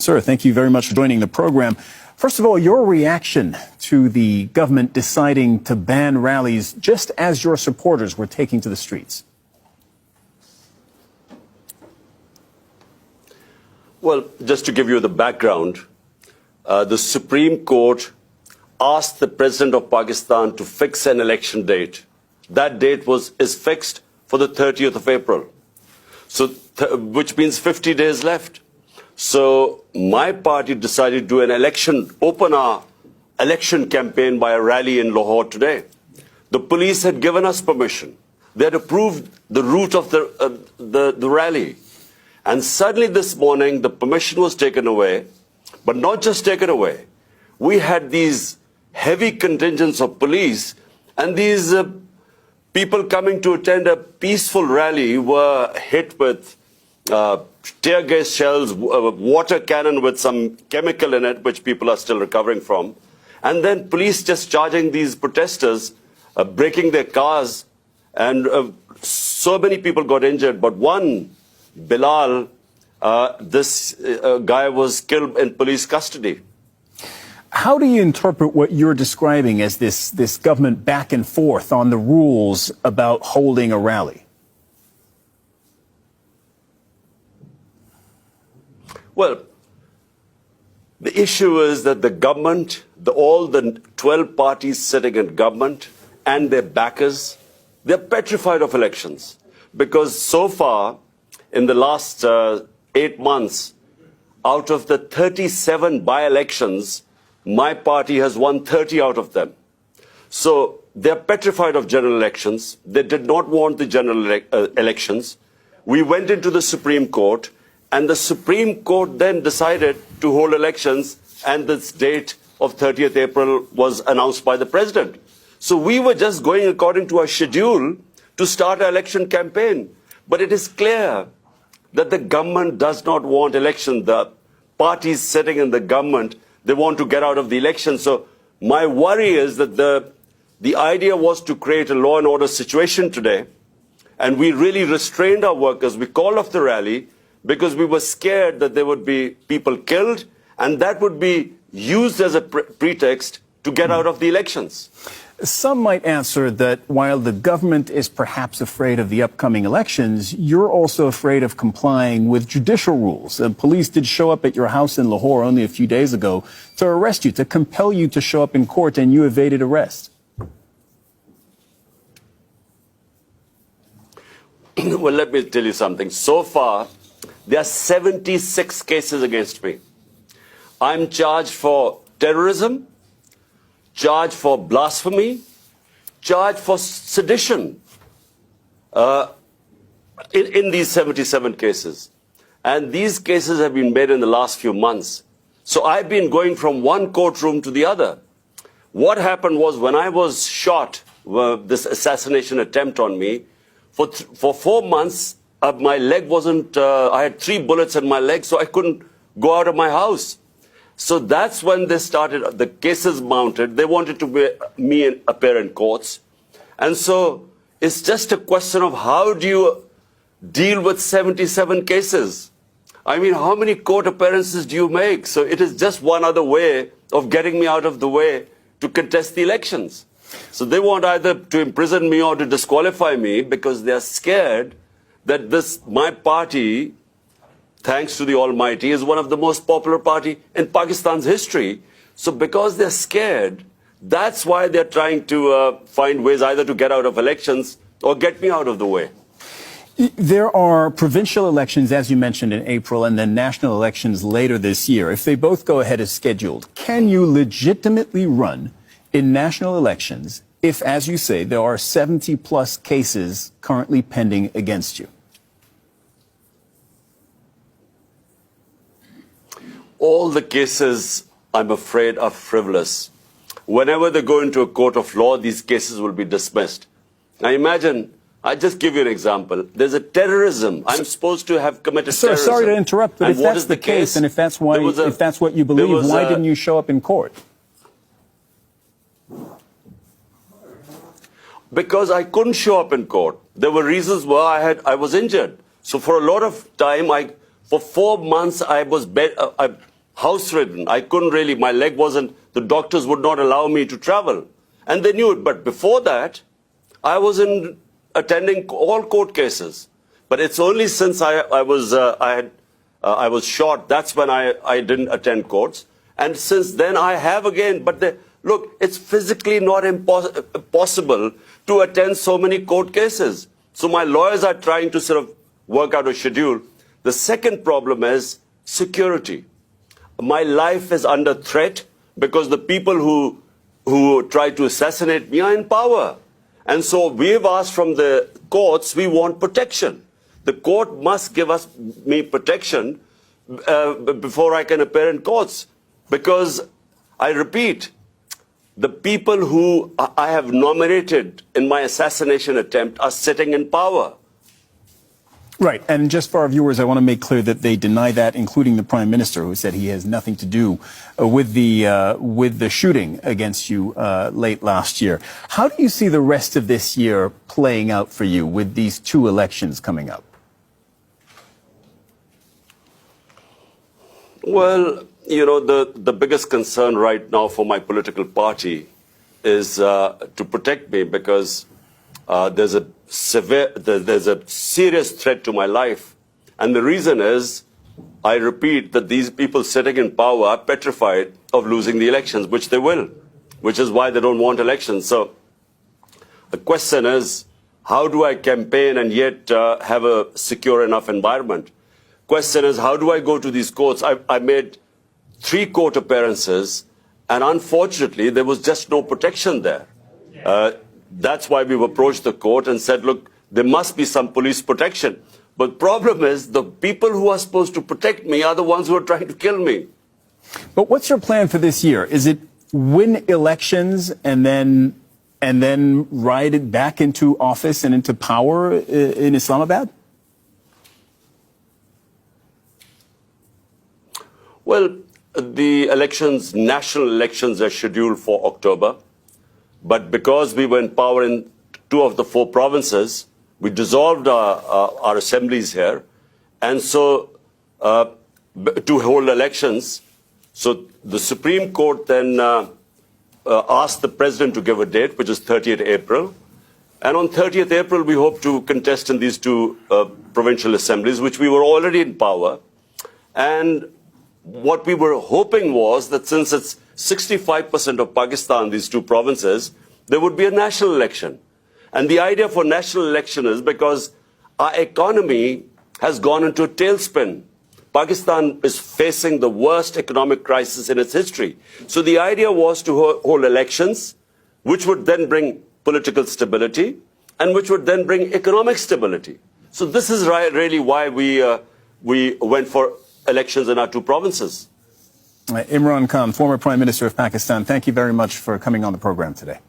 Sir, thank you very much for joining the program. First of all, your reaction to the government deciding to ban rallies just as your supporters were taking to the streets. Well, just to give you the background, the Supreme Court asked the President of Pakistan to fix an election date. That date is fixed for the 30th of April, so which means 50 days left. So my party decided to do an election, open our election campaign by a rally in Lahore today. The police had given us permission. They had approved the route of the rally. And suddenly this morning, the permission was taken away, but not just taken away. We had these heavy contingents of police, and these people coming to attend a peaceful rally were hit with tear gas shells, water cannon with some chemical in it, which people are still recovering from. And then police just charging these protesters, breaking their cars, and so many people got injured. But one, Bilal, this guy was killed in police custody. How do you interpret what you're describing as this government back and forth on the rules about holding a rally? Well, the issue is that the government, all the 12 parties sitting in government and their backers, they're petrified of elections. Because so far, in the last 8 months, out of the 37 by-elections, my party has won 30 out of them. So they're petrified of general elections. They did not want the general elections. We went into the Supreme Court, and the Supreme Court then decided to hold elections, and this date of 30th April was announced by the President. So we were just going according to our schedule to start our election campaign. But it is clear that the government does not want election. The parties sitting in the government, they want to get out of the election. So my worry is that the idea was to create a law and order situation today, and we really restrained our workers. We called off the rally because we were scared that there would be people killed, and that would be used as a pretext to get out of the elections. Some might answer that while the government is perhaps afraid of the upcoming elections, you're also afraid of complying with judicial rules. Police did show up at your house in Lahore only a few days ago to arrest you, to compel you to show up in court, and you evaded arrest. Well, let me tell you something. So far, there are 76 cases against me. I'm charged for terrorism, charged for blasphemy, charged for sedition in these 77 cases. And these cases have been made in the last few months. So I've been going from one courtroom to the other. What happened was when I was shot, this assassination attempt on me, for 4 months, my leg wasn't, I had 3 bullets in my leg, so I couldn't go out of my house. So that's when they started, the cases mounted. They wanted to me appear in courts. And so it's just a question of how do you deal with 77 cases? I mean, how many court appearances do you make? So it is just one other way of getting me out of the way to contest the elections. So they want either to imprison me or to disqualify me because they are scared that my party, thanks to the Almighty, is one of the most popular party in Pakistan's history. So because they're scared, that's why they're trying to find ways either to get out of elections or get me out of the way. There are provincial elections, as you mentioned, in April, and then national elections later this year. If they both go ahead as scheduled, can you legitimately run in national elections if, as you say, there are 70-plus cases currently pending against you? All the cases, I'm afraid, are frivolous. Whenever they go into a court of law, these cases will be dismissed. Now imagine, I just give you an example. There's a terrorism. I'm supposed to have committed terrorism. Sir, sorry to interrupt, but if that's the case, and if that's why, if that's what you believe, why didn't you show up in court? Because I couldn't show up in court. There were reasons why I was injured. So for a lot of time, for 4 months, house-ridden. I couldn't really, my leg wasn't, the doctors would not allow me to travel. And they knew it. But before that, I was attending all court cases. But it's only since I was shot, that's when I didn't attend courts. And since then I have again. But look, it's physically not possible to attend so many court cases. So my lawyers are trying to sort of work out a schedule. The second problem is security. My life is under threat because the people who try to assassinate me are in power. And so we've asked from the courts, we want protection. The court must give me protection before I can appear in courts. Because, I repeat, the people who I have nominated in my assassination attempt are sitting in power. Right. And just for our viewers, I want to make clear that they deny that, including the Prime Minister, who said he has nothing to do with the shooting against you late last year. How do you see the rest of this year playing out for you with these two elections coming up? Well, you know, the biggest concern right now for my political party is to protect me, because there's a serious threat to my life. And the reason is, I repeat, that these people sitting in power are petrified of losing the elections, which they will, which is why they don't want elections. So the question is, how do I campaign and yet have a secure enough environment? Question is, how do I go to these courts? I made 3 court appearances, and unfortunately, there was just no protection there. That's why we've approached the court and said, look, there must be some police protection. But the problem is, the people who are supposed to protect me are the ones who are trying to kill me. But what's your plan for this year? Is it win elections and then ride it back into office and into power in Islamabad? Well, the elections, national elections, are scheduled for October. But because we were in power in 2 of the 4 provinces, we dissolved our assemblies here. And so, to hold elections, so the Supreme Court then asked the President to give a date, which is 30th April. And on 30th April, we hope to contest in these 2 provincial assemblies, which we were already in power. And what we were hoping was that since it's 65% of Pakistan, these 2 provinces, there would be a national election. And the idea for national election is because our economy has gone into a tailspin. Pakistan is facing the worst economic crisis in its history. So the idea was to hold elections, which would then bring political stability and which would then bring economic stability. So this is really why we went for elections in our 2 provinces. Imran Khan, former Prime Minister of Pakistan, thank you very much for coming on the program today.